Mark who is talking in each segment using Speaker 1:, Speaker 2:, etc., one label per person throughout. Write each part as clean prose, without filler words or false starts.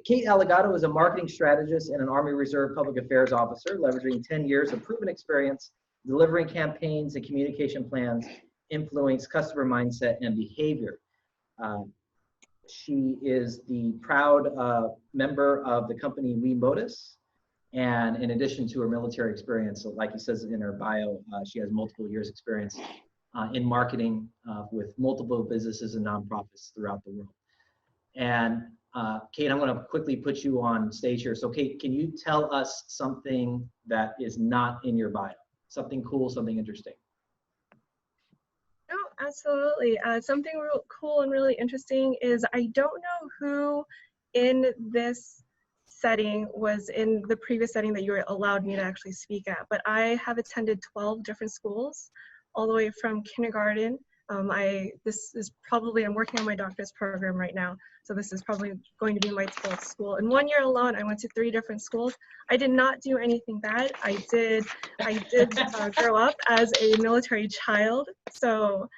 Speaker 1: Kate Allegato is a marketing strategist and an Army Reserve Public Affairs officer, leveraging 10 years of proven experience delivering campaigns and communication plans, influence customer mindset and behavior. She is the proud member of the company We Modus. And in addition to her military experience, so like he says in her bio, she has multiple years experience in marketing with multiple businesses and nonprofits throughout the world. And Kate, I'm going to quickly put you on stage here. So Kate, can you tell us something that is not in your bio? Something cool, something interesting.
Speaker 2: Oh, absolutely. Something real cool and really interesting is I don't know who in this setting was in the previous setting that you allowed me to actually speak at, but I have attended 12 different schools, all the way from kindergarten. I'm working on my doctorate program right now, so this is probably going to be my 12th school. In 1 year alone, I went to 3 different schools. I did not do anything bad. I did grow up as a military child, so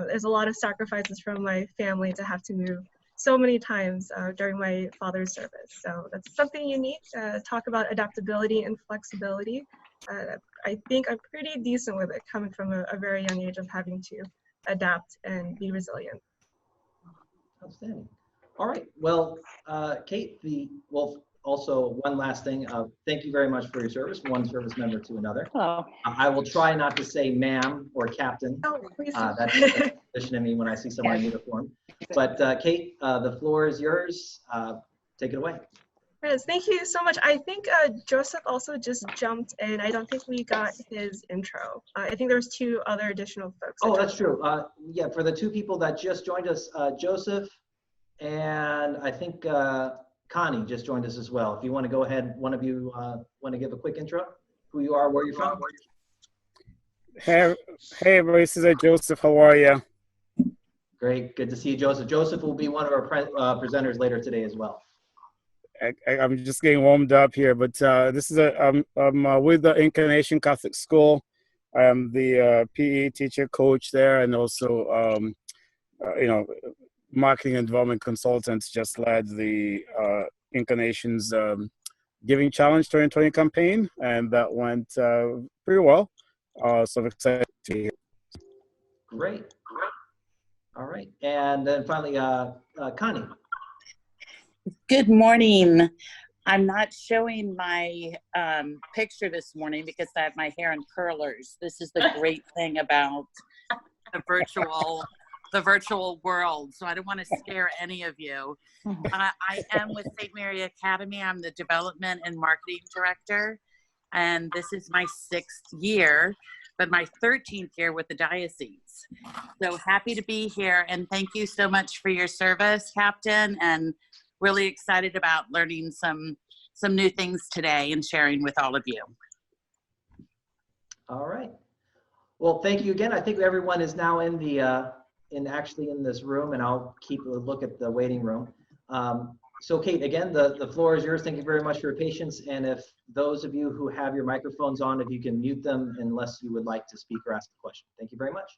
Speaker 2: there's a lot of sacrifices from my family to have to move so many times during my father's service. So that's something unique. Talk about adaptability and flexibility. I think I'm pretty decent with it, coming from a very young age of having to adapt and be resilient.
Speaker 1: Outstanding. All right. Well, Kate, also one last thing. Thank you very much for your service, one service member to another.
Speaker 3: Hello.
Speaker 1: I will try not to say ma'am or captain.
Speaker 2: Oh, please.
Speaker 1: That's a tradition in me when I see someone in uniform. But Kate, the floor is yours. Take it away.
Speaker 2: Yes, thank you so much. I think Joseph also just jumped in. I don't think we got his intro. I think there's 2 other additional folks.
Speaker 1: Oh, that's true. Yeah, for the 2 people that just joined us, Joseph and I think Connie just joined us as well. If you want to go ahead, one of you want to give a quick intro, who you are, where you're from?
Speaker 4: Hey everybody, this is Joseph. How are you?
Speaker 1: Great, good to see you, Joseph. Joseph will be one of our presenters later today as well.
Speaker 4: I'm just getting warmed up here, but this is I'm with the Incarnation Catholic School. I am the PE teacher coach there, and also marketing and development consultants. Just led the Incarnation's Giving Challenge 2020 campaign, and that went pretty well. So I'm excited to hear.
Speaker 1: Great. All right, and then finally, Connie.
Speaker 3: Good morning. I'm not showing my picture this morning because I have my hair in curlers. This is the great thing about the virtual world. So I don't want to scare any of you. I am with St. Mary Academy. I'm the development and marketing director. And this is my 6th year, but my 13th year with the diocese. So happy to be here. And thank you so much for your service, Captain. And really excited about learning some new things today and sharing with all of you.
Speaker 1: All right. Well, thank you again. I think everyone is now in the in this room, and I'll keep a look at the waiting room. So Kate, again, the floor is yours. Thank you very much for your patience. And if those of you who have your microphones on, if you can mute them unless you would like to speak or ask a question. Thank you very much.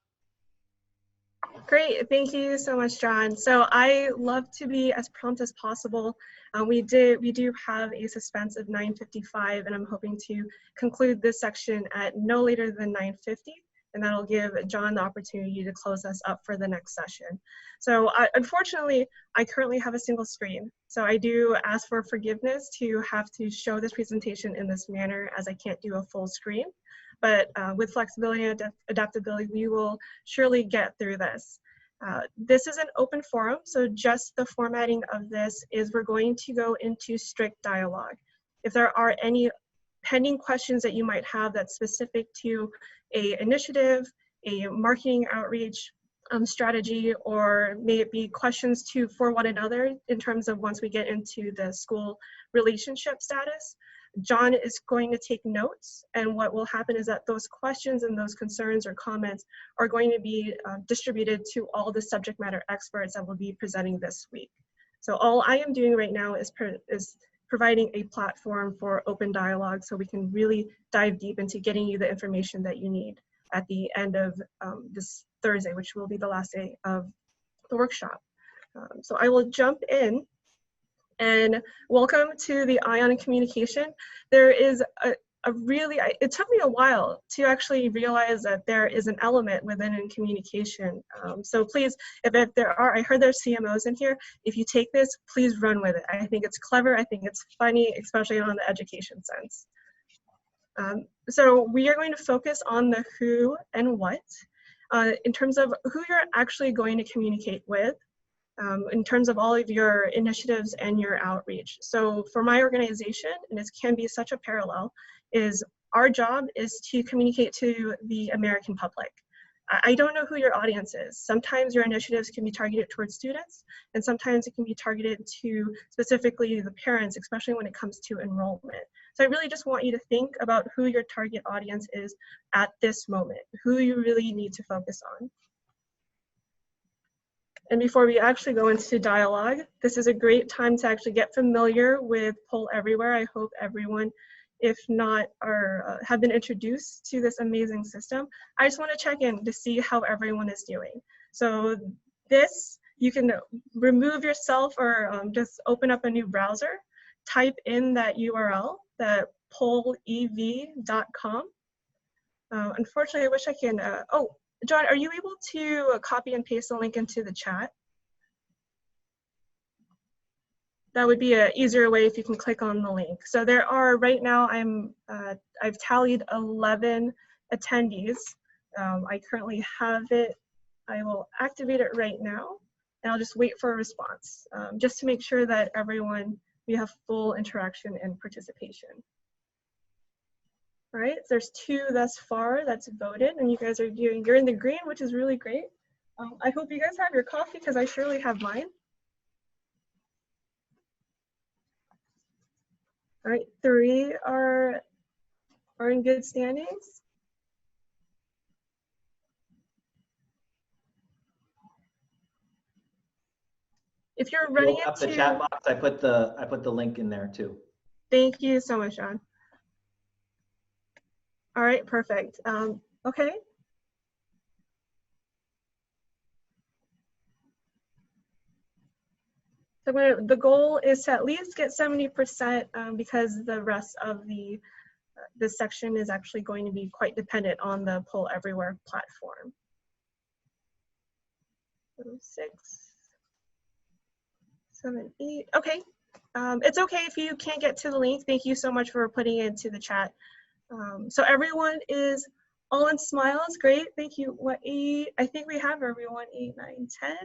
Speaker 2: Great, thank you so much, John. So I love to be as prompt as possible. We do have a suspense of 9:55, and I'm hoping to conclude this section at no later than 9:50, and that'll give John the opportunity to close us up for the next session. So unfortunately, I currently have a single screen, so I do ask for forgiveness to have to show this presentation in this manner, as I can't do a full screen. But with flexibility and adaptability, we will surely get through this. This is an open forum, so just the formatting of this is we're going to go into strict dialogue. If there are any pending questions that you might have that's specific to an initiative, a marketing outreach strategy, or may it be questions for one another in terms of once we get into the school relationship status, John is going to take notes, and what will happen is that those questions and those concerns or comments are going to be distributed to all the subject matter experts that will be presenting this week. So all I am doing right now is providing a platform for open dialogue so we can really dive deep into getting you the information that you need at the end of this Thursday, which will be the last day of the workshop. So I will jump in And welcome to the Ion Communication. There is it took me a while to actually realize that there is an element within in communication. So please, if there are, I heard there's CMOs in here, if you take this, please run with it. I think it's clever, I think it's funny, especially on the education sense. So we are going to focus on the who and what, in terms of who you're actually going to communicate with, in terms of all of your initiatives and your outreach. So for my organization, and this can be such a parallel, is our job is to communicate to the American public. I don't know who your audience is. Sometimes your initiatives can be targeted towards students, and sometimes it can be targeted to specifically the parents, especially when it comes to enrollment. So I really just want you to think about who your target audience is at this moment, who you really need to focus on. And before we actually go into dialogue, this is a great time to actually get familiar with Poll Everywhere. I hope everyone, if not, have been introduced to this amazing system. I just want to check in to see how everyone is doing. So this, you can remove yourself or just open up a new browser, type in that URL, that pollev.com. Unfortunately, I wish I can, oh, John, are you able to copy and paste the link into the chat? That would be an easier way if you can click on the link. So there are, right now, I've tallied 11 attendees. I currently have it. I will activate it right now, and I'll just wait for a response, just to make sure that we have full interaction and participation. All right, so there's 2 thus far that's voted, and you guys are you're in the green, which is really great. I hope you guys have your coffee, because I surely have mine. All right, 3 are in good standings. If you're running
Speaker 1: up the chat box, I put the link in there too.
Speaker 2: Thank you so much, John. All right, perfect. Okay. So the goal is to at least get 70%, because the rest of this section is actually going to be quite dependent on the Poll Everywhere platform. 6, 7, 8. Okay. It's okay if you can't get to the link. Thank you so much for putting it into the chat. So everyone is all in smiles. Great. Thank you. What, 8? I think we have everyone. 8, 9, 10.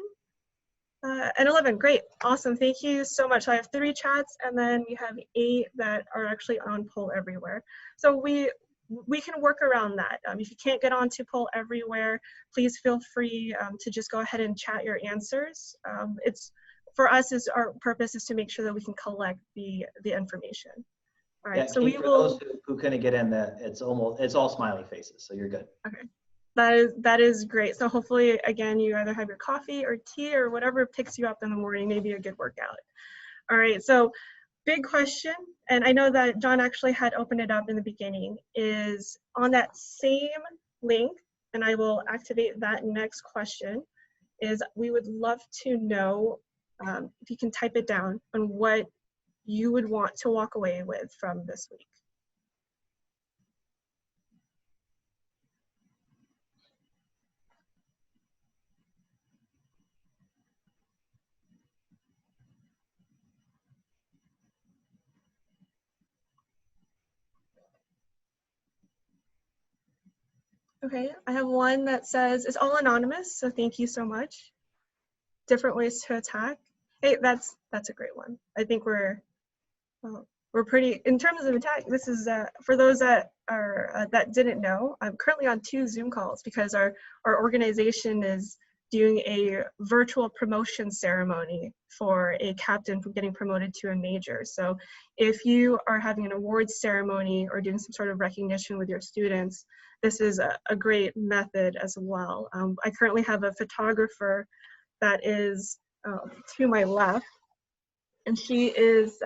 Speaker 2: And 11, great, awesome, thank you so much. So I have 3 chats, and then we have 8 that are actually on Poll Everywhere. So we can work around that. If you can't get onto Poll Everywhere, please feel free to just go ahead and chat your answers. For us, our purpose is to make sure that we can collect the information. All right, yeah, so we will.
Speaker 1: For those who couldn't get in, it's all smiley faces, so you're good.
Speaker 2: Okay. That is great. So hopefully, again, you either have your coffee or tea or whatever picks you up in the morning, maybe a good workout. All right, so big question, and I know that John actually had opened it up in the beginning, is on that same link, and I will activate that next question, is we would love to know, if you can type it down, on what you would want to walk away with from this week. Okay, I have one that says, it's all anonymous, so thank you so much. Different ways to attack. Hey, that's a great one. I think we're pretty, in terms of attack, this is, for those that that didn't know, I'm currently on 2 Zoom calls because our organization is doing a virtual promotion ceremony for a captain from getting promoted to a major. So if you are having an awards ceremony or doing some sort of recognition with your students, this is a great method as well. I currently have a photographer that is to my left, and she is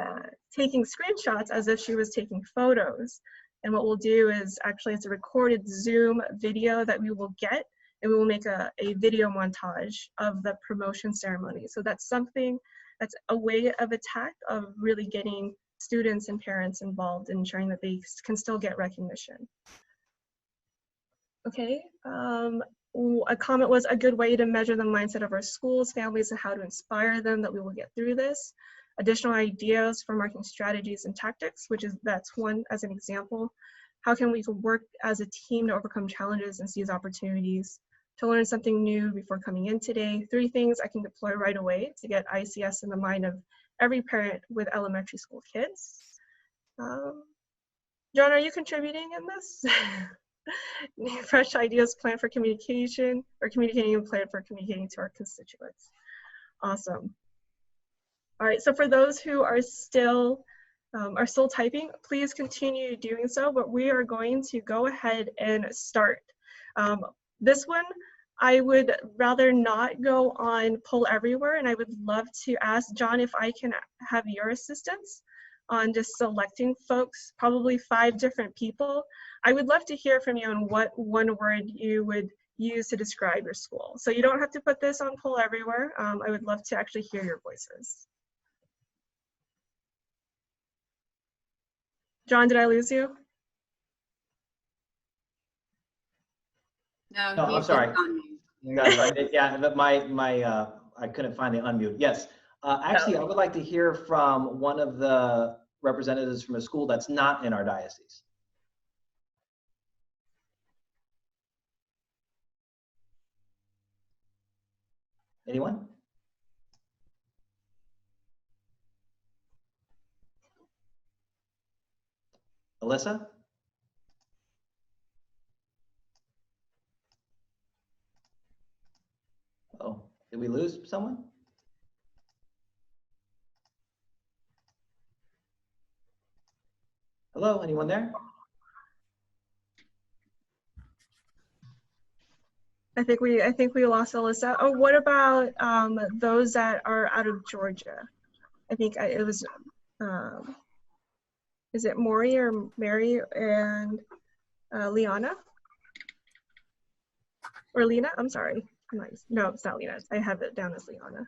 Speaker 2: taking screenshots as if she was taking photos. And what we'll do is actually, it's a recorded Zoom video that we will get, and we will make a video montage of the promotion ceremony. So that's something That's a way of attack of really getting students and parents involved and ensuring that they can still get recognition. Okay, a comment was a good way to measure the mindset of our schools, families, and how to inspire them that we will get through this. Additional ideas for marking strategies and tactics, that's one as an example. How can we work as a team to overcome challenges and seize opportunities? To learn something new before coming in today. 3 things I can deploy right away to get ICS in the mind of every parent with elementary school kids. John, are you contributing in this? Fresh ideas, plan for communication, or communicating and plan for communicating to our constituents. Awesome. All right, so for those who are still typing, please continue doing so, but we are going to go ahead and start. This one, I would rather not go on poll everywhere, and I would love to ask John if I can have your assistance on just selecting folks, probably 5 different people. I would love to hear from you on what one word you would use to describe your school. So you don't have to put this on poll everywhere. I would love to actually hear your voices. John, did I lose you?
Speaker 5: No,
Speaker 1: I'm sorry. No, yeah, but I couldn't find the unmute. Yes, actually, I would like to hear from one of the representatives from a school that's not in our diocese. Anyone? Alyssa? Oh, did we lose someone? Hello, anyone there?
Speaker 2: I think we lost Alyssa. Oh, what about those that are out of Georgia? I think it was, is it Maury or Mary and Liana? Or Lena? I'm sorry. No, it's not Lena. I have it down as Liana.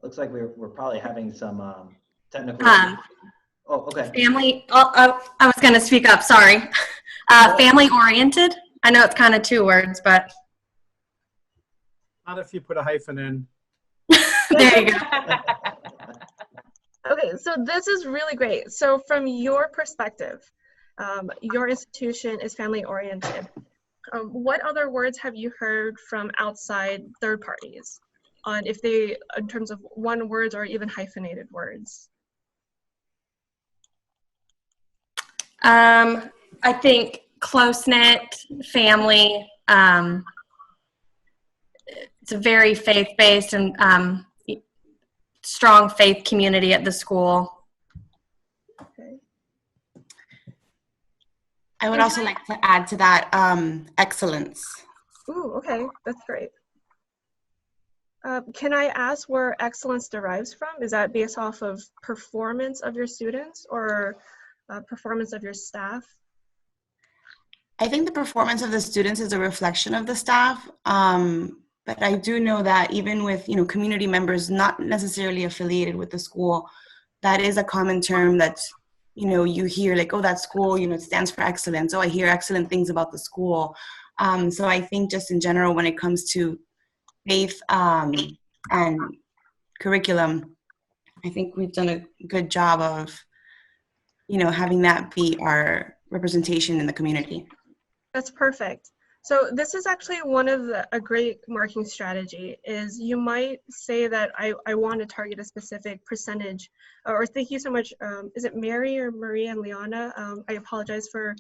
Speaker 1: Looks like we're probably having some technical issues. Oh, okay.
Speaker 5: Family, I was going to speak up, sorry. Family oriented. I know it's kind of 2 words, but.
Speaker 6: Not if you put a hyphen in.
Speaker 5: There you go.
Speaker 2: Okay, so this is really great. So from your perspective, your institution is family oriented. What other words have you heard from outside third parties on if they, in terms of one words or even hyphenated words?
Speaker 5: I think close-knit family. It's a very faith-based and strong faith community at the school.
Speaker 2: Okay.
Speaker 7: I would also like to add to that excellence.
Speaker 2: Ooh, okay, that's great. Can I ask where excellence derives from? Is that based off of performance of your students or performance of your staff?
Speaker 7: I think the performance of the students is a reflection of the staff. But I do know that even with, community members not necessarily affiliated with the school, that is a common term that, you hear like, oh, that school, it stands for excellence. Oh, I hear excellent things about the school. So I think just in general, when it comes to faith and curriculum, I think we've done a good job of, having that be our representation in the community.
Speaker 2: That's perfect. So this is actually one of a great marking strategy is you might say that I want to target a specific percentage, or thank you so much. Is it Mary or Maria and Liana? I apologize for.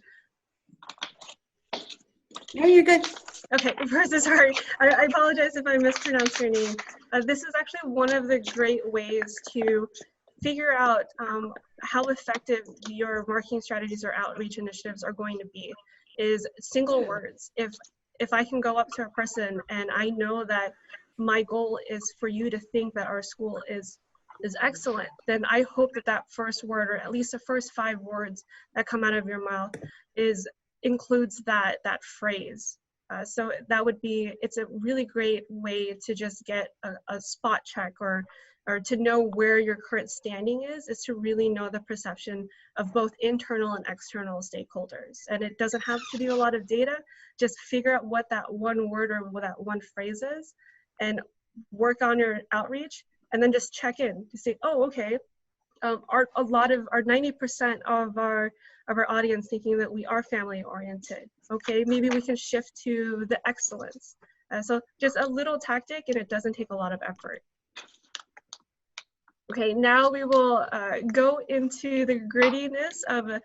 Speaker 7: No, you're good.
Speaker 2: Okay, first, sorry. I apologize if I mispronounced your name. This is actually one of the great ways to figure out how effective your marketing strategies or outreach initiatives are going to be. Is single words. If I can go up to a person and I know that my goal is for you to think that our school is excellent, then I hope that first word, or at least the first 5 words that come out of your mouth, includes that phrase. So that would be, it's a really great way to just get a spot check, or to know where your current standing is to really know the perception of both internal and external stakeholders. And it doesn't have to be a lot of data, just figure out what that one word or what that one phrase is, and work on your outreach, and then just check in to say, oh, okay, a lot of our 90% of our audience thinking that we are family oriented. Okay, maybe we can shift to the excellence. So just a little tactic, and it doesn't take a lot of effort. Okay, now we will go into the grittiness of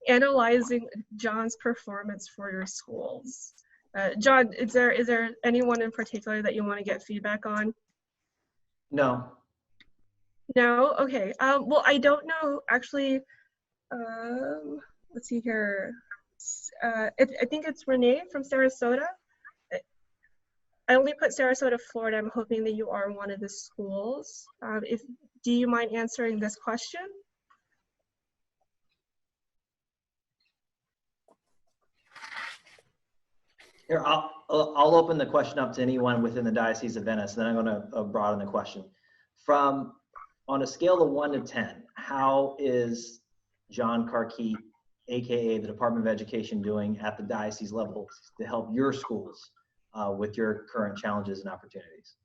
Speaker 2: analyzing John's performance for your schools. John, is there anyone in particular that you want to get feedback on?
Speaker 1: No.
Speaker 2: No? Okay. Well, I don't know, actually. Let's see here. I think it's Renee from Sarasota. I only put Sarasota, Florida. I'm hoping that you are one of the schools. Do you mind answering this question?
Speaker 1: Here, I'll open the question up to anyone within the Diocese of Venice, and then I'm going to broaden the question. On a scale of 1 to 10, how is John Carkeet, aka the Department of Education, doing at the diocese level to help your schools with your current challenges and opportunities?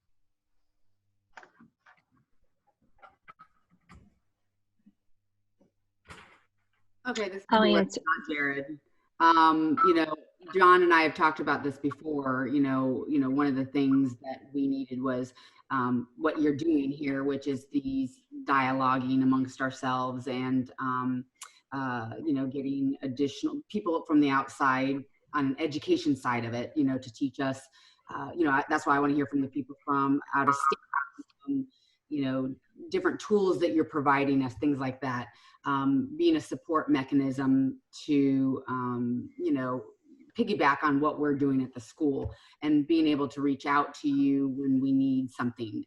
Speaker 8: Okay, this is
Speaker 9: I'll
Speaker 8: not
Speaker 9: answer.
Speaker 8: Jared. You know, John and I have talked about this before. You know, one of the things that we needed was what you're doing here, which is these dialoguing amongst ourselves, and you know, getting additional people from the outside on an education side of it, you know, to teach us. You know, that's why I want to hear from the people from out of state. You know, different tools that you're providing us, things like that. Being a support mechanism to, you know, piggyback on what we're doing at the school, and being able to reach out to you when we need something.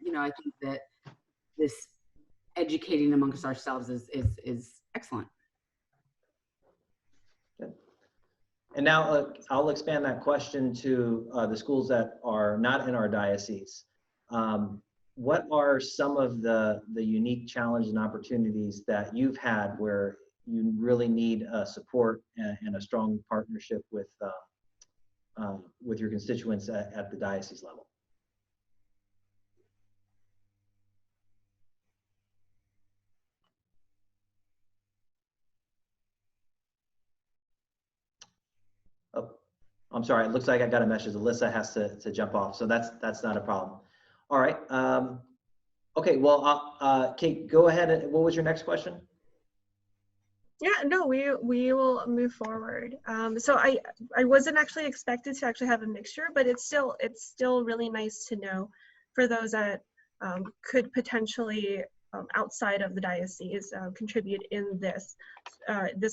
Speaker 8: You know, I think that this educating amongst ourselves is excellent.
Speaker 1: Good. And now I'll expand that question to the schools that are not in our diocese. What are some of the unique challenges and opportunities that you've had where you really need support and a strong partnership with your constituents at the diocese level? Oh, I'm sorry. It looks like I got a message. Alyssa has to jump off, so that's not a problem. All right. Okay. Well, Kate, go ahead. What was your next question?
Speaker 2: Yeah, no, we will move forward. So I wasn't actually expected to actually have a mixture, but it's still really nice to know for those that could potentially outside of the diocese contribute in this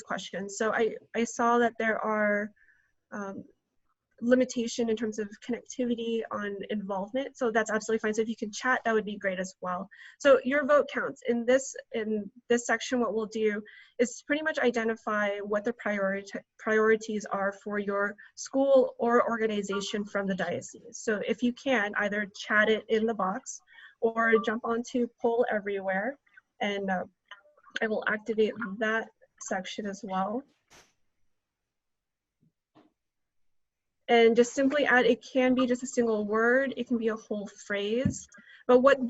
Speaker 2: question. So I saw that there are limitation in terms of connectivity on involvement, so that's absolutely fine. So if you can chat, that would be great as well. So your vote counts in this section. What we'll do is pretty much identify what the priorities are for your school or organization from the diocese. So if you can, either chat it in the box or jump onto Poll Everywhere, and I will activate that section as well. And just simply add, it can be just a single word, it can be a whole phrase. But what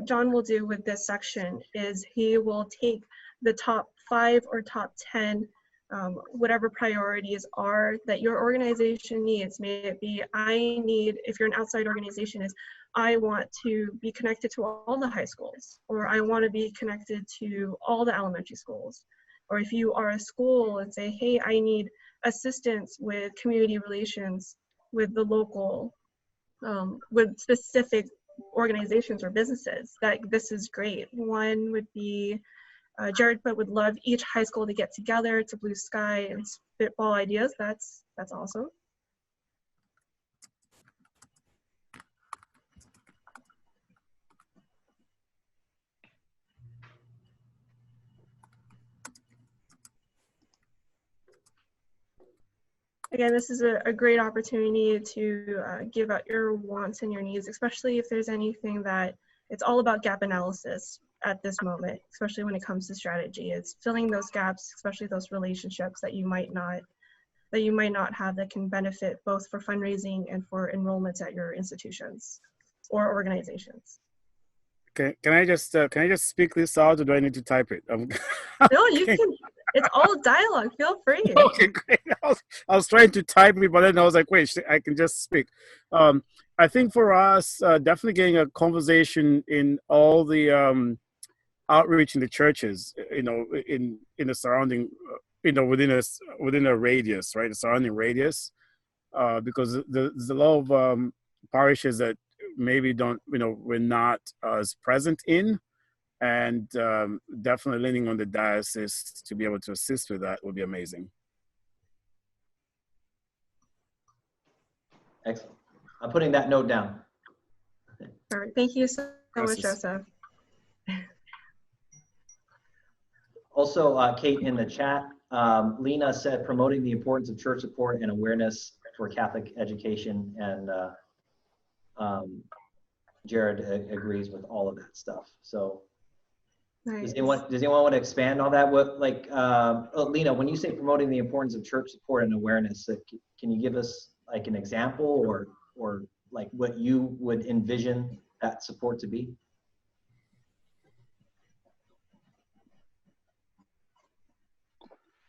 Speaker 2: John will do with this section is he will take the top 5 or top 10, whatever priorities are that your organization needs. May it be, if you're an outside organization, is I want to be connected to all the high schools, or I want to be connected to all the elementary schools. Or if you are a school and say, hey, I need assistance with community relations with the local, with specific organizations or businesses, that this is great. One would be, Jared would love each high school to get together to blue sky and spitball ideas. That's awesome. Again, this is a great opportunity to give out your wants and your needs, especially if there's anything that it's all about gap analysis at this moment, especially when it comes to strategy. It's filling those gaps, especially those relationships that you might not have that can benefit both for fundraising and for enrollments at your institutions or organizations.
Speaker 4: Can I just speak this out, or do I need to type it?
Speaker 2: No, you can. It's all dialogue. Feel free.
Speaker 4: Okay, great. I was trying to type it, but then I was like, wait, I can just speak. I think for us, definitely getting a conversation in all the outreach in the churches, in the surrounding, within a radius, right? The surrounding radius, because there's a lot of parishes that maybe don't, we're not as present in, and definitely leaning on the diocese to be able to assist with that would be amazing.
Speaker 1: Excellent. I'm putting that note down.
Speaker 2: All right. Thank you so much,
Speaker 4: Gracias.
Speaker 2: Joseph.
Speaker 1: Also, Kate, in the chat, Lena said promoting the importance of church support and awareness for Catholic education, and Jared agrees with all of that stuff. So,
Speaker 2: Nice.
Speaker 1: does anyone want to expand on that? What, Lena, when you say promoting the importance of church support and awareness, can you give us like an example or like what you would envision that support to be?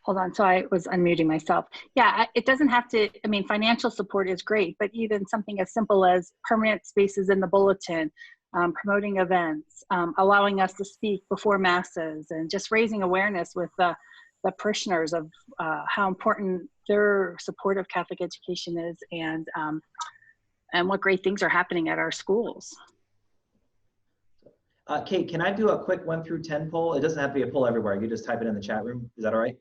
Speaker 9: Hold on, so I was unmuting myself. Yeah, it doesn't have to, I mean, financial support is great, but even something as simple as permanent spaces in the bulletin, promoting events, allowing us to speak before masses, and just raising awareness with the parishioners of how important their support of Catholic education is, and what great things are happening at our schools.
Speaker 1: Kate, can I do a quick 1 through 10 poll? It doesn't have to be a poll everywhere. You just type it in the chat room. Is that all right?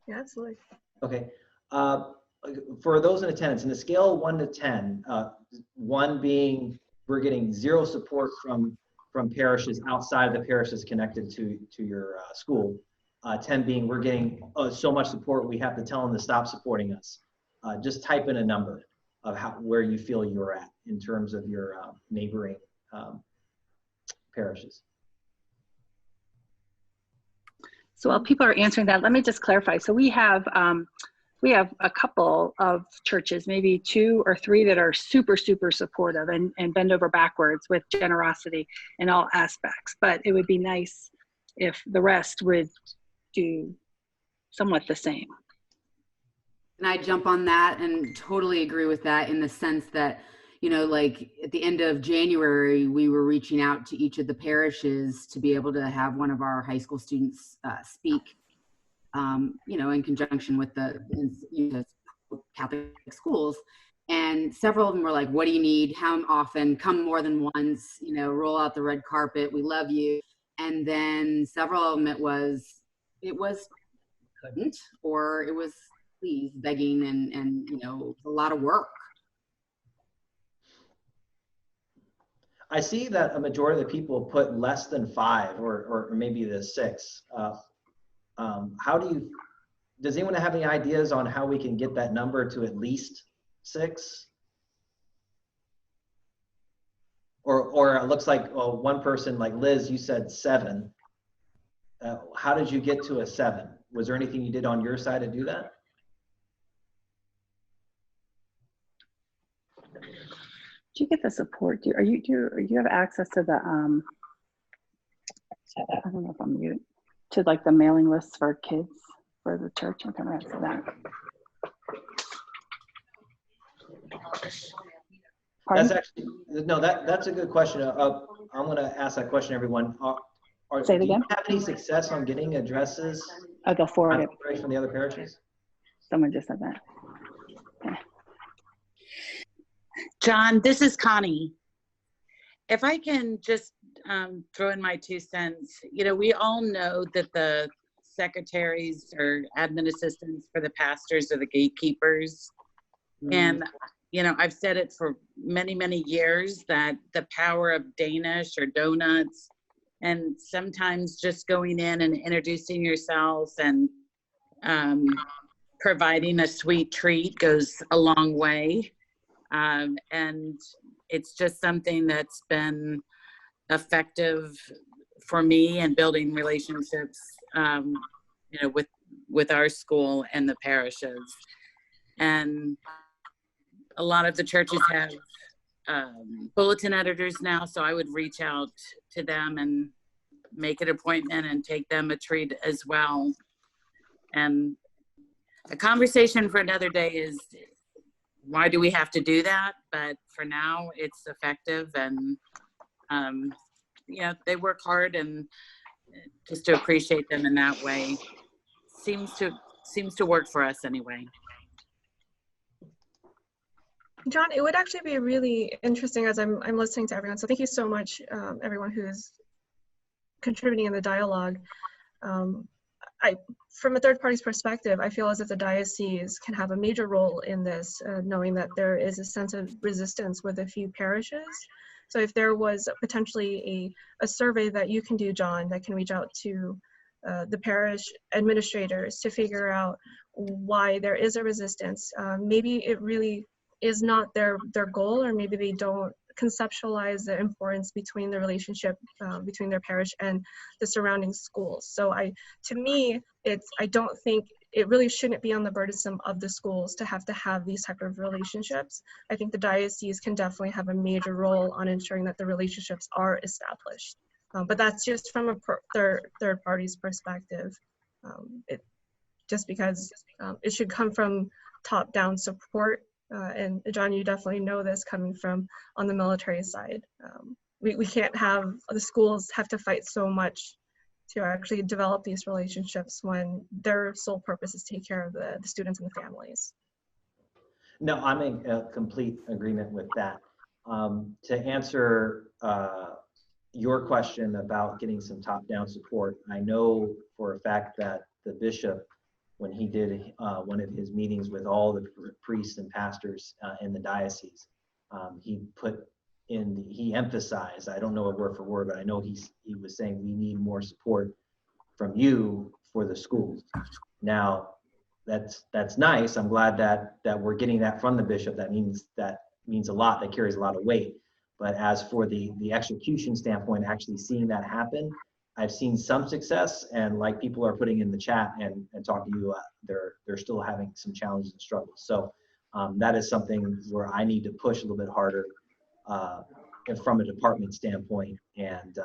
Speaker 2: Yeah, absolutely.
Speaker 1: Okay. For those in attendance, in the scale 1 to 10, 1 being we're getting 0 support from parishes outside of the parishes connected to your school, 10 being we're getting so much support we have to tell them to stop supporting us. Just type in a number of where you feel you're at in terms of your neighboring parishes.
Speaker 9: So while people are answering that, let me just clarify. So we have a couple of churches, maybe 2 or 3 that are super, super supportive and bend over backwards with generosity in all aspects. But it would be nice if the rest would do somewhat the same.
Speaker 8: And I jump on that and totally agree with that, in the sense that, like at the end of January, we were reaching out to each of the parishes to be able to have one of our high school students speak, in conjunction with the Catholic schools. And several of them were like, what do you need? How often? Come more than once, roll out the red carpet. We love you. And then several of them, it was couldn't, or it was please, begging, and a lot of work.
Speaker 1: I see that a majority of the people put less than 5 or maybe the 6. Does anyone have any ideas on how we can get that number to at least 6? Or it looks like one person, like Liz, you said 7. How did you get to a 7? Was there anything you did on your side to do that?
Speaker 9: Do you get the support? Do you have access to the I don't know if I'm mute, to like the mailing lists for kids for the church? I'm gonna answer that. Pardon?
Speaker 1: That's actually that's a good question. I'm going to ask that question, everyone.
Speaker 9: Say it again.
Speaker 1: Do you have any success on getting addresses?
Speaker 9: I'll go forward it.
Speaker 1: From the other parishes?
Speaker 9: Someone just said that. Okay.
Speaker 3: John, this is Connie. If I can just throw in my 2 cents, we all know that the secretaries or admin assistants for the pastors are the gatekeepers. And, I've said it for many, many years that the power of Danish or donuts, and sometimes just going in and introducing yourselves and providing a sweet treat goes a long way. And it's just something that's been effective for me in building relationships, with our school and the parishes. And a lot of the churches have bulletin editors now, so I would reach out to them and make an appointment and take them a treat as well. And a conversation for another day is, why do we have to do that? But for now, it's effective, and they work hard, and just to appreciate them in that way seems to work for us anyway.
Speaker 2: John, it would actually be really interesting as I'm listening to everyone. So thank you so much, everyone who's contributing in the dialogue. From a third party's perspective, I feel as if the diocese can have a major role in this, knowing that there is a sense of resistance with a few parishes. So if there was potentially a survey that you can do, John, that can reach out to the parish administrators to figure out why there is a resistance. Maybe it really is not their goal, or maybe they don't conceptualize the importance between the relationship between their parish and the surrounding schools. So I don't think it really shouldn't be on the burdensome of the schools to have these type of relationships. I think the diocese can definitely have a major role on ensuring that the relationships are established. But that's just from a third party's perspective. Just because it should come from top-down support. And John, you definitely know this coming from on the military side. We can't have the schools have to fight so much to actually develop these relationships when their sole purpose is to take care of the students and the families.
Speaker 1: No, I'm in complete agreement with that. To answer your question about getting some top-down support, I know for a fact that the bishop, when he did one of his meetings with all the priests and pastors in the diocese, he emphasized, I don't know it word for word, but I know he was saying we need more support from you for the schools. Now, that's nice. I'm glad that we're getting that from the bishop. That means a lot. That carries a lot of weight. But as for the execution standpoint, actually seeing that happen, I've seen some success, and like people are putting in the chat and talking to you, they're still having some challenges and struggles. So that is something where I need to push a little bit harder from a department standpoint, and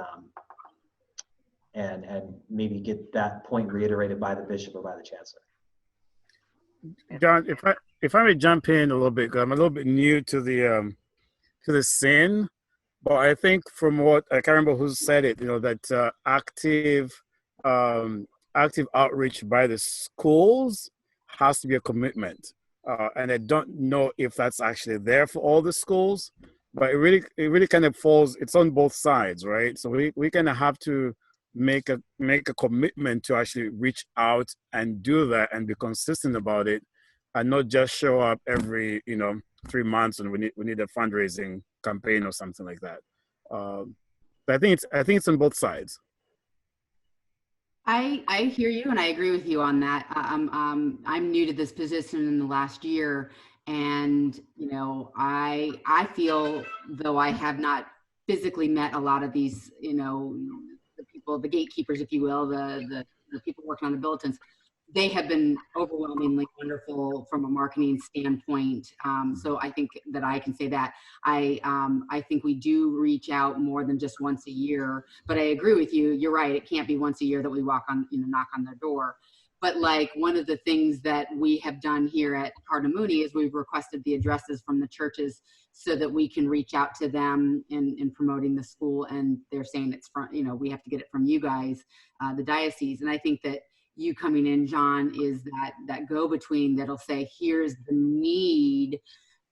Speaker 1: maybe get that point reiterated by the bishop or by the chancellor.
Speaker 4: John, if I may jump in a little bit, because I'm a little bit new to the scene. But I think from what, I can't remember who said it, that active outreach by the schools has to be a commitment. And I don't know if that's actually there for all the schools, but it really kind of falls, it's on both sides, right? So we kind of have to make a commitment to actually reach out and do that and be consistent about it, and not just show up every 3 months and we need a fundraising campaign or something like that. But I think it's on both sides.
Speaker 8: I hear you, and I agree with you on that. I'm new to this position in the last year, and I feel, though I have not physically met a lot of these, the people, the gatekeepers, if you will, the people working on the bulletins, they have been overwhelmingly wonderful from a marketing standpoint. So I think that I can say that. I think we do reach out more than just once a year, but I agree with you. You're right. It can't be once a year that we knock on their door. But like one of the things that we have done here at Cardinal Mooney is we've requested the addresses from the churches so that we can reach out to them in promoting the school. And they're saying it's from, we have to get it from you guys, the diocese. And I think that you coming in, John, is that go-between that'll say, here's the need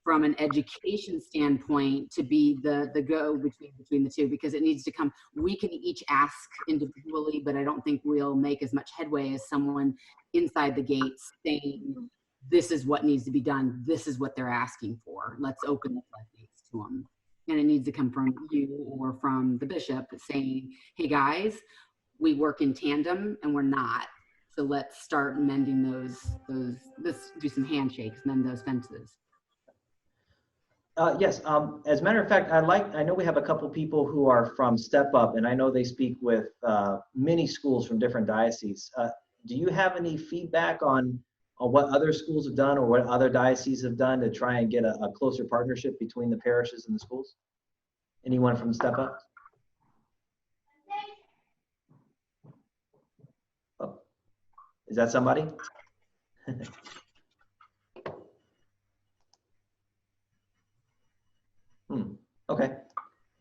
Speaker 8: from an education standpoint to be the go-between the two, because it needs to come. We can each ask individually, but I don't think we'll make as much headway as someone inside the gates saying, this is what needs to be done. This is what they're asking for. Let's open the floodgates to them. And it needs to come from you or from the bishop saying, hey guys, we work in tandem and we're not. So let's start mending let's do some handshakes, mend those fences.
Speaker 1: Yes, as a matter of fact, I know we have a couple people who are from Step Up, and I know they speak with many schools from different dioceses. Do you have any feedback on what other schools have done or what other dioceses have done to try and get a closer partnership between the parishes and the schools? Anyone from Step Up? Oh, is that somebody? Okay.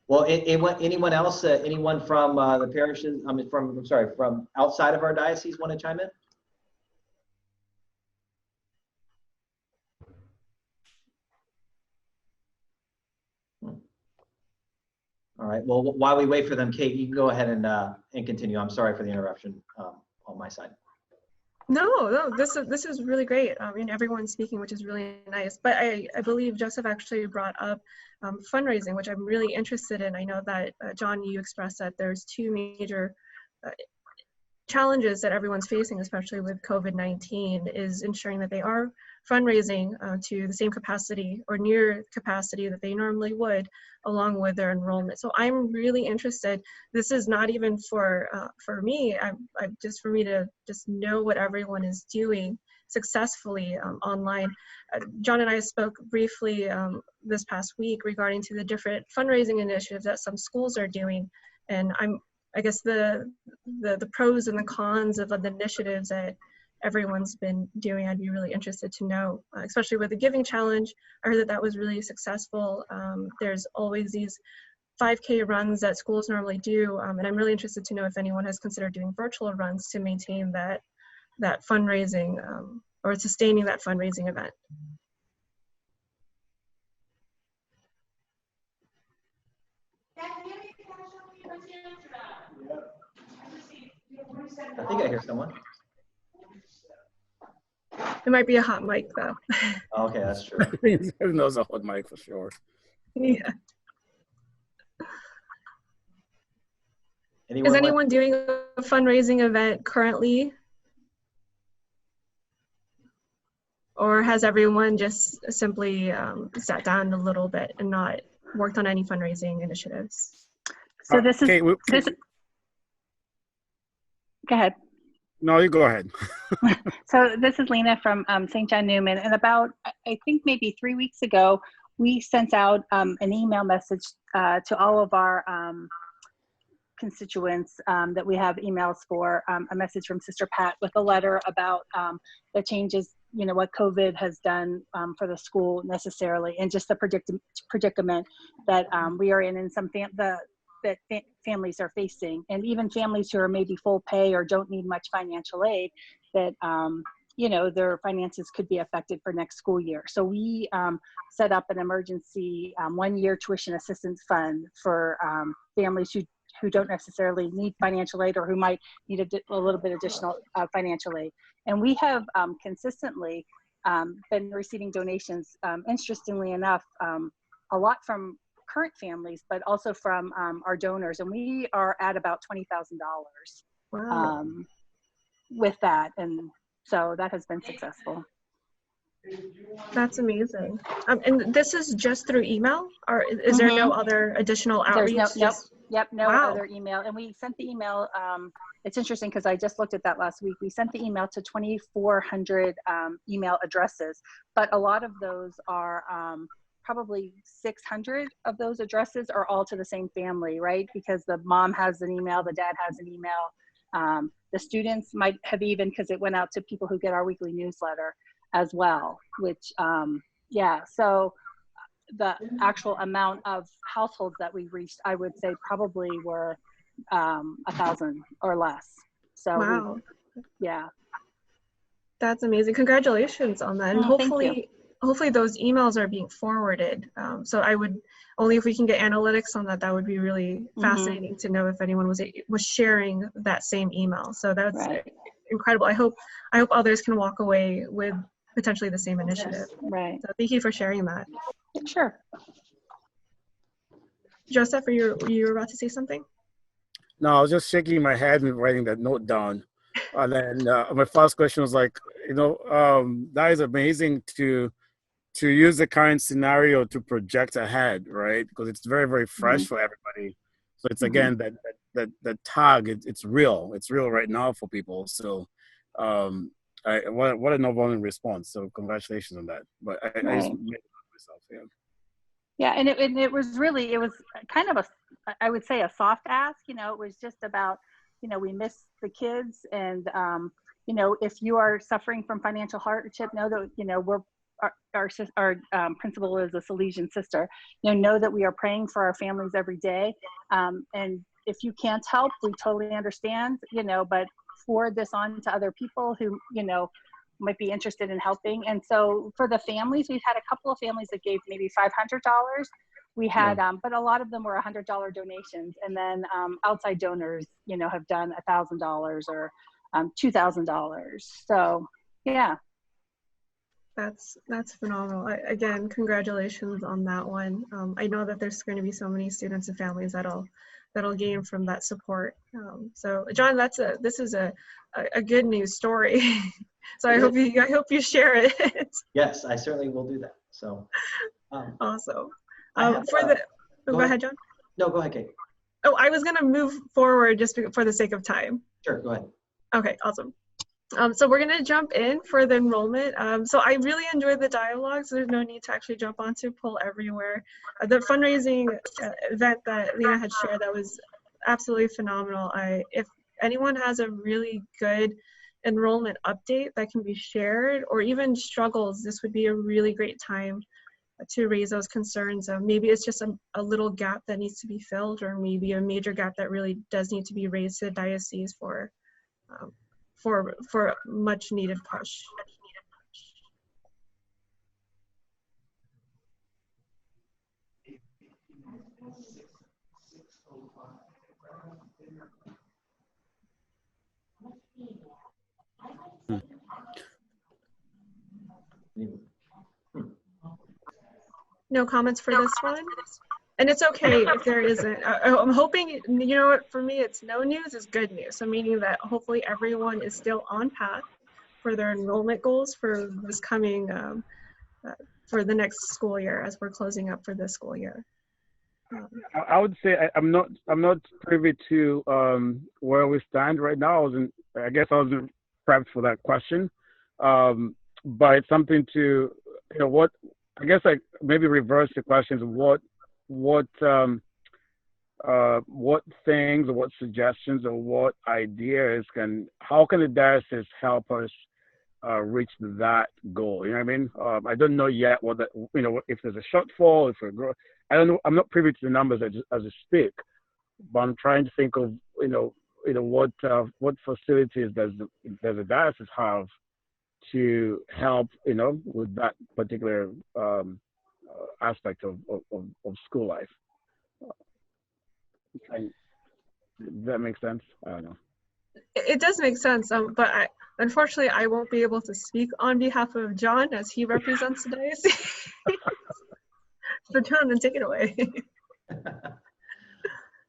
Speaker 1: Well, anyone else, anyone from the parishes, I'm sorry, from outside of our diocese want to chime in? All right. Well, while we wait for them, Kate, you can go ahead and continue. I'm sorry for the interruption on my side.
Speaker 2: No, this is really great. Everyone's speaking, which is really nice. But I believe Joseph actually brought up fundraising, which I'm really interested in. I know that, John, you expressed that there's two major challenges that everyone's facing, especially with COVID-19, is ensuring that they are fundraising to the same capacity or near capacity that they normally would, along with their enrollment. So I'm really interested. This is not even for me. I just for me to just know what everyone is doing successfully online. John and I spoke briefly this past week regarding to the different fundraising initiatives that some schools are doing, and I guess the pros and the cons of the initiatives that everyone's been doing, I'd be really interested to know, especially with the Giving Challenge. I heard that was really successful. There's always these 5K runs that schools normally do, and I'm really interested to know if anyone has considered doing virtual runs to maintain that fundraising or sustaining that fundraising event.
Speaker 1: I think I hear someone.
Speaker 2: It might be a hot mic though.
Speaker 1: Okay, that's true.
Speaker 4: Knows a hot mic for sure.
Speaker 2: Yeah.
Speaker 1: Anyone
Speaker 2: Is anyone doing a fundraising event currently? Or has everyone just simply sat down a little bit and not worked on any fundraising initiatives?
Speaker 9: So this is, go ahead.
Speaker 4: No, you go ahead.
Speaker 9: So this is Lena from St. John Newman, and about, I think maybe 3 weeks ago, we sent out an email message to all of our constituents that we have emails for, a message from Sister Pat with a letter about the changes, what COVID has done for the school necessarily, and just the predicament that we are in some families are facing, and even families who are maybe full pay or don't need much financial aid, that their finances could be affected for next school year. So we set up an emergency 1-year tuition assistance fund for families who don't necessarily need financial aid or who might need a little bit additional financial aid. And we have consistently been receiving donations, interestingly enough, a lot from current families, but also from our donors. And we are at about $20,000
Speaker 2: Wow.
Speaker 9: With that. And so that has been successful.
Speaker 2: That's amazing. And this is just through email, or is there no other additional outreach?
Speaker 9: No other email. And we sent the email, it's interesting because I just looked at that last week. We sent the email to 2,400 email addresses, but a lot of those are probably 600 of those addresses are all to the same family, right? Because the mom has an email, the dad has an email. The students might have even, because it went out to people who get our weekly newsletter as well, which, so the actual amount of households that we reached, I would say probably were 1,000 or less. So
Speaker 2: wow.
Speaker 9: Yeah.
Speaker 2: That's amazing. Congratulations on that. And hopefully those emails are being forwarded. So I would, only if we can get analytics on that, that would be really fascinating to know if anyone was sharing that same email. So that's incredible. I hope others can walk away with potentially the same initiative.
Speaker 9: Right.
Speaker 2: So thank you for sharing that.
Speaker 9: Sure.
Speaker 2: Joseph, you were about to say something?
Speaker 4: No, I was just shaking my head and writing that note down. And then my first question was like, that is amazing to use the current scenario to project ahead, right? Because it's very, very fresh for everybody. So it's again that tag. It's real. It's real right now for people. So, what a novel response. So congratulations on that. But I just made it myself. Yeah.
Speaker 9: Yeah, and it was kind of I would say a soft ask. You know, it was just about, we miss the kids, and if you are suffering from financial hardship, know that we're our principal is a Salesian sister. Know that we are praying for our families every day, and if you can't help, we totally understand. But forward this on to other people who might be interested in helping. And so for the families, we've had a couple of families that gave maybe $500. We had, but a lot of them were $100 donations, and then outside donors, have done $1,000 or $2,000. So yeah.
Speaker 2: That's phenomenal. Again, congratulations on that one. I know that there's going to be so many students and families that'll gain from that support. So John, this is a good news story. So I hope you share it.
Speaker 1: Yes, I certainly will do that. So
Speaker 2: awesome.
Speaker 1: Go
Speaker 2: ahead, John.
Speaker 1: No, go ahead, Kate.
Speaker 2: Oh, I was going to move forward just for the sake of time.
Speaker 1: Sure, go ahead.
Speaker 2: Okay, awesome. So we're going to jump in for the enrollment. So I really enjoyed the dialogue, so there's no need to actually jump onto Pull Everywhere. The fundraising event that Lena had shared, that was absolutely phenomenal. If anyone has a really good enrollment update that can be shared, or even struggles, this would be a really great time to raise those concerns. Maybe it's just a little gap that needs to be filled, or maybe a major gap that really does need to be raised to the diocese for much needed push. No comments for this one? And it's okay if there isn't. I'm hoping, for me, it's no news is good news. So meaning that hopefully everyone is still on path for their enrollment goals for this coming, for the next school year, as we're closing up for this school year.
Speaker 4: I would say I'm not privy to where we stand right now. I guess I wasn't prepped for that question, but it's something to, what I guess I maybe reverse the questions. What things or what suggestions or what ideas how can the diocese help us reach that goal? You know what I mean? I don't know yet if there's a shortfall, if we're growing. I don't know. I'm not privy to the numbers as I speak, but I'm trying to think of what facilities does the diocese have to help with that particular aspect of school life. Does that make sense? I don't know.
Speaker 2: It does make sense, but unfortunately I won't be able to speak on behalf of John as he represents the diocese. So John, then take it away.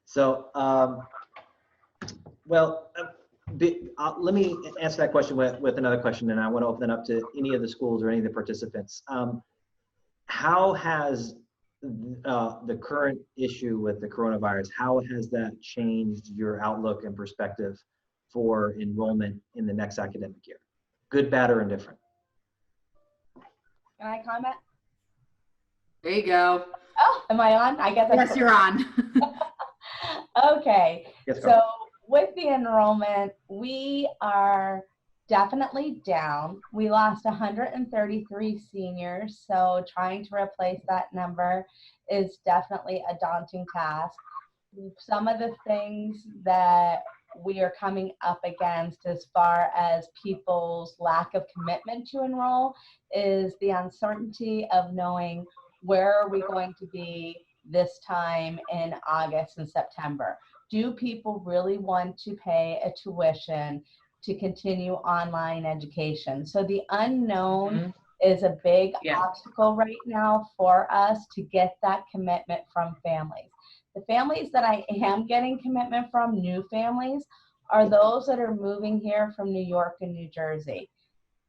Speaker 1: So, let me answer that question with another question, and I want to open it up to any of the schools or any of the participants. How has the current issue with the coronavirus, how has that changed your outlook and perspective for enrollment in the next academic year? Good, bad, or indifferent?
Speaker 10: Can I comment?
Speaker 8: There you go.
Speaker 10: Oh, am I on? I guess.
Speaker 8: Yes, you're on.
Speaker 10: Okay.
Speaker 1: Yes,
Speaker 10: so with the enrollment, we are definitely down. We lost 133 seniors, so trying to replace that number is definitely a daunting task. Some of the things that we are coming up against as far as people's lack of commitment to enroll is the uncertainty of knowing where are we going to be this time in August and September. Do people really want to pay a tuition to continue online education? So the unknown is a big obstacle right now for us to get that commitment from families. The families that I am getting commitment from, new families, are those that are moving here from New York and New Jersey.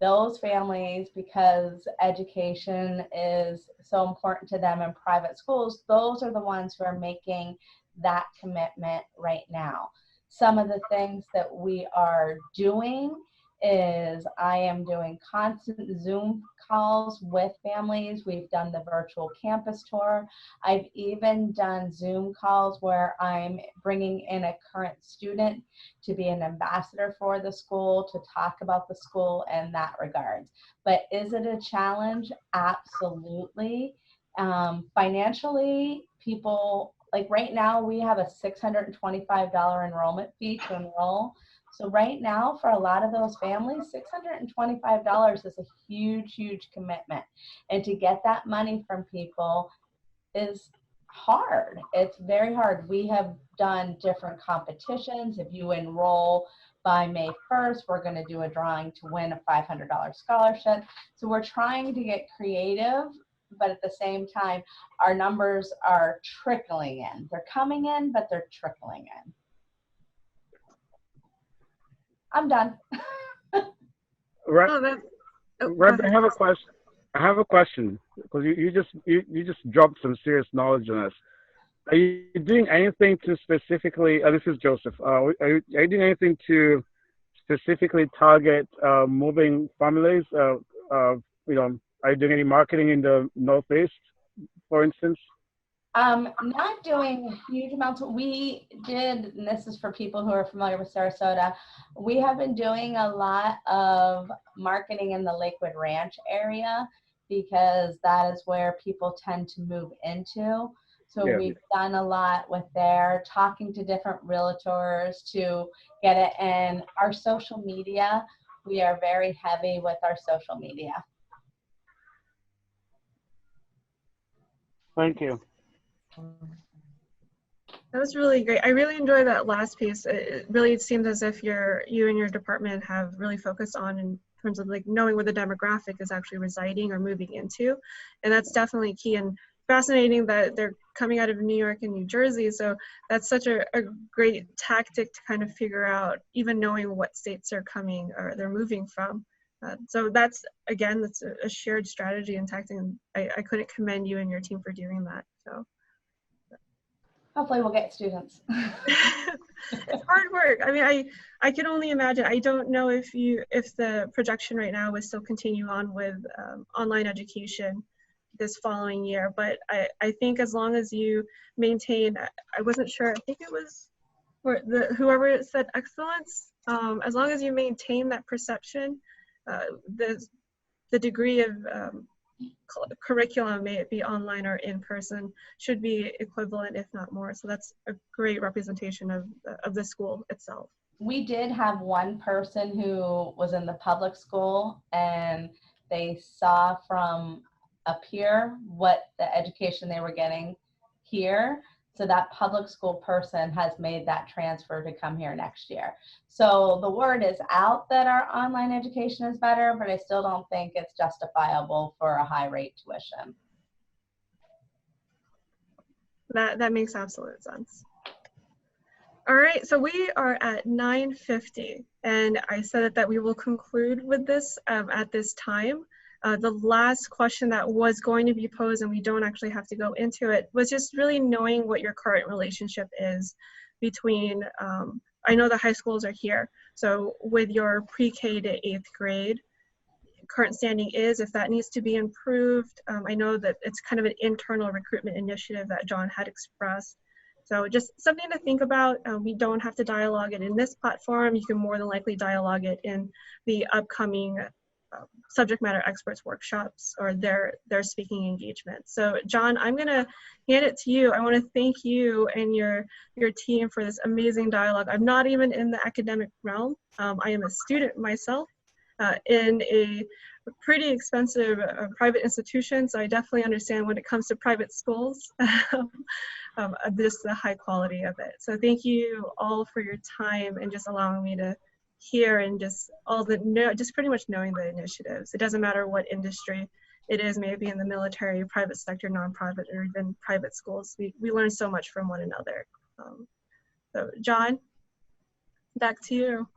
Speaker 10: Those families, because education is so important to them in private schools, those are the ones who are making that commitment right now. Some of the things that we are doing is I am doing constant Zoom calls with families. We've done the virtual campus tour. I've even done Zoom calls where I'm bringing in a current student to be an ambassador for the school, to talk about the school in that regards. But is it a challenge? Absolutely. Financially, people, like right now, we have a $625 enrollment fee to enroll. So right now, for a lot of those families, $625 is a huge, huge commitment. And to get that money from people is hard. It's very hard. We have done different competitions. If you enroll by May 1st, we're going to do a drawing to win a $500 scholarship. So we're trying to get creative, but at the same time, our numbers are trickling in. They're coming in, but they're trickling in. I'm done.
Speaker 4: Reverend, I have a question. I have a question because you just dropped some serious knowledge on us. Are you doing anything to specifically? This is Joseph. Are you doing anything to specifically target moving families? Are you doing any marketing in the Northeast, for instance?
Speaker 10: Not doing huge amounts. We did, and this is for people who are familiar with Sarasota, we have been doing a lot of marketing in the Lakewood Ranch area because that is where people tend to move into. So yeah, we've done a lot with there, talking to different realtors to get it in our social media. We are very heavy with our social media.
Speaker 4: Thank you.
Speaker 2: That was really great. I really enjoyed that last piece. It really seems as if you and your department have really focused on in terms of like knowing where the demographic is actually residing or moving into. And that's definitely key and fascinating that they're coming out of New York and New Jersey. So that's such a great tactic to kind of figure out, even knowing what states they're coming or they're moving from. So that's, again, that's a shared strategy and tactic. And I couldn't commend you and your team for doing that. So.
Speaker 10: Hopefully we'll get students.
Speaker 2: It's hard work. I mean, I can only imagine. I don't know if the projection right now is still continue on with online education this following year, but I think as long as you maintain, I wasn't sure, I think it was whoever said excellence, as long as you maintain that perception, the degree of curriculum, may it be online or in person, should be equivalent, if not more. So that's a great representation of the school itself.
Speaker 10: We did have one person who was in the public school and they saw from up here what the education they were getting here. So that public school person has made that transfer to come here next year. So the word is out that our online education is better, but I still don't think it's justifiable for a high rate tuition.
Speaker 2: That makes absolute sense. All right, so we are at 9:50, and I said that we will conclude with this at this time. The last question that was going to be posed, and we don't actually have to go into it, was just really knowing what your current relationship is between, I know the high schools are here, so with your pre-K to 8th grade, current standing is, if that needs to be improved. I know that it's kind of an internal recruitment initiative that John had expressed. So just something to think about. We don't have to dialogue it in this platform. You can more than likely dialogue it in the upcoming subject matter experts workshops or their speaking engagements. So John, I'm gonna hand it to you. I wanna thank you and your team for this amazing dialogue. I'm not even in the academic realm. I am a student myself in a pretty expensive private institution, so I definitely understand when it comes to private schools, just the high quality of it. So thank you all for your time and just allowing me to hear and just just pretty much knowing the initiatives. It doesn't matter what industry it is, maybe in the military, private sector, nonprofit, or even private schools. We learn so much from one another. So John? Back to you.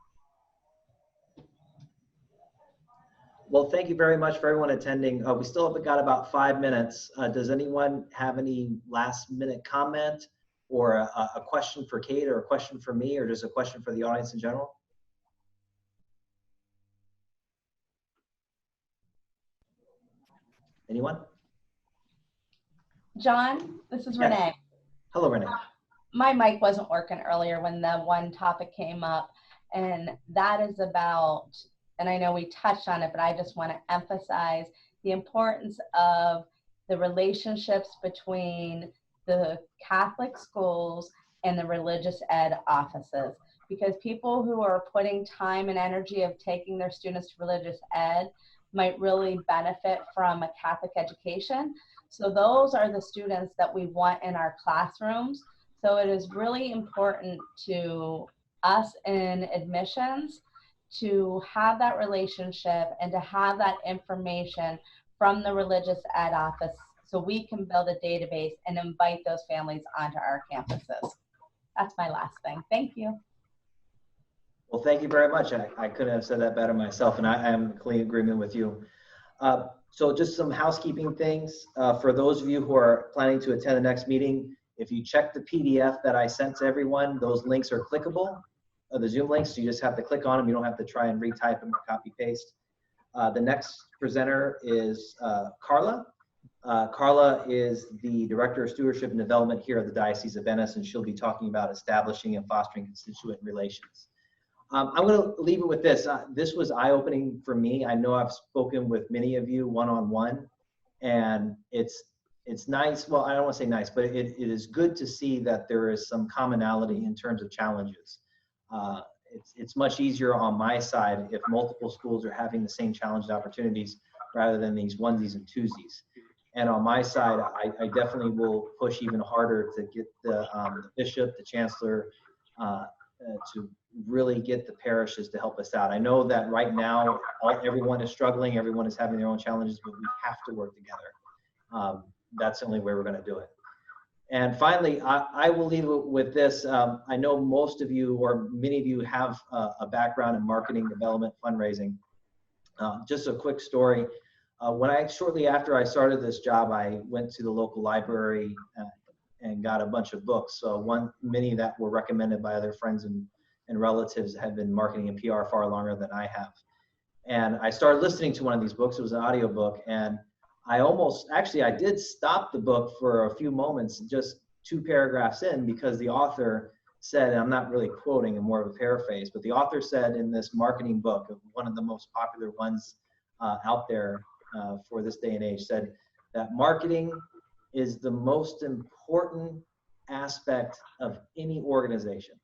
Speaker 1: Well, thank you very much for everyone attending. We still have got about 5 minutes. Does anyone have any last minute comment or a question for Kate or a question for me or just a question for the audience in general? Anyone?
Speaker 10: John, this is
Speaker 1: Yes.
Speaker 10: Renee.
Speaker 1: Hello, Renee.
Speaker 10: My mic wasn't working earlier when the one topic came up, and that is about, and I know we touched on it, but I just want to emphasize the importance of the relationships between the Catholic schools and the religious ed offices, because people who are putting time and energy of taking their students to religious ed might really benefit from a Catholic education. So those are the students that we want in our classrooms. So it is really important to us in admissions to have that relationship and to have that information from the religious ed office so we can build a database and invite those families onto our campuses. That's my last thing. Thank you.
Speaker 1: Well, thank you very much. I couldn't have said that better myself, and I am in complete agreement with you. So just some housekeeping things. For those of you who are planning to attend the next meeting, if you check the PDF that I sent to everyone, those links are clickable, the Zoom links, so you just have to click on them. You don't have to try and retype them or copy paste. The next presenter is Carla. Carla is the Director of Stewardship and Development here at the Diocese of Venice, and she'll be talking about establishing and fostering constituent relations. I'm going to leave it with this. This was eye-opening for me. I know I've spoken with many of you one-on-one, and it's nice. Well, I don't want to say nice, but it is good to see that there is some commonality in terms of challenges. It's much easier on my side if multiple schools are having the same challenge opportunities rather than these onesies and twosies. And on my side, I definitely will push even harder to get the bishop, the chancellor, to really get the parishes to help us out. I know that right now, everyone is struggling, everyone is having their own challenges, but we have to work together. That's the only way we're going to do it. And finally, I will leave it with this. I know most of you, or many of you, have a background in marketing, development, fundraising. Just a quick story. Shortly after I started this job, I went to the local library and got a bunch of books. So many that were recommended by other friends and relatives that had been marketing and PR far longer than I have. And I started listening to one of these books. It was an audio book, and I did stop the book for a few moments, just 2 paragraphs in, because the author said, and I'm not really quoting, I'm more of a paraphrase, but the author said in this marketing book, one of the most popular ones out there for this day and age, said that marketing is the most important aspect of any organization.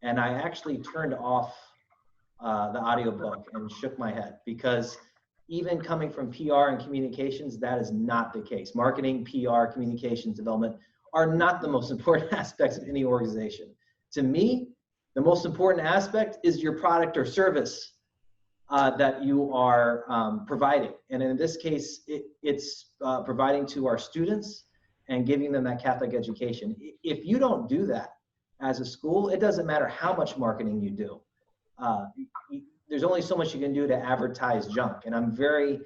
Speaker 1: And I actually turned off the audiobook and shook my head, because even coming from PR and communications, that is not the case. Marketing, PR, communications, development are not the most important aspects of any organization. To me, the most important aspect is your product or service that you are providing. And in this case, it's providing to our students and giving them that Catholic education. If you don't do that as a school, it doesn't matter how much marketing you do. There's only so much you can do to advertise junk. And I'm very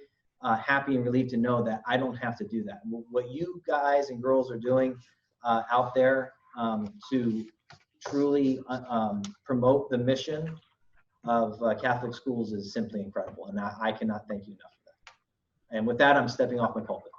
Speaker 1: happy and relieved to know that I don't have to do that. What you guys and girls are doing out there to truly promote the mission of Catholic schools is simply incredible. And I cannot thank you enough for that. And with that, I'm stepping off my pulpit.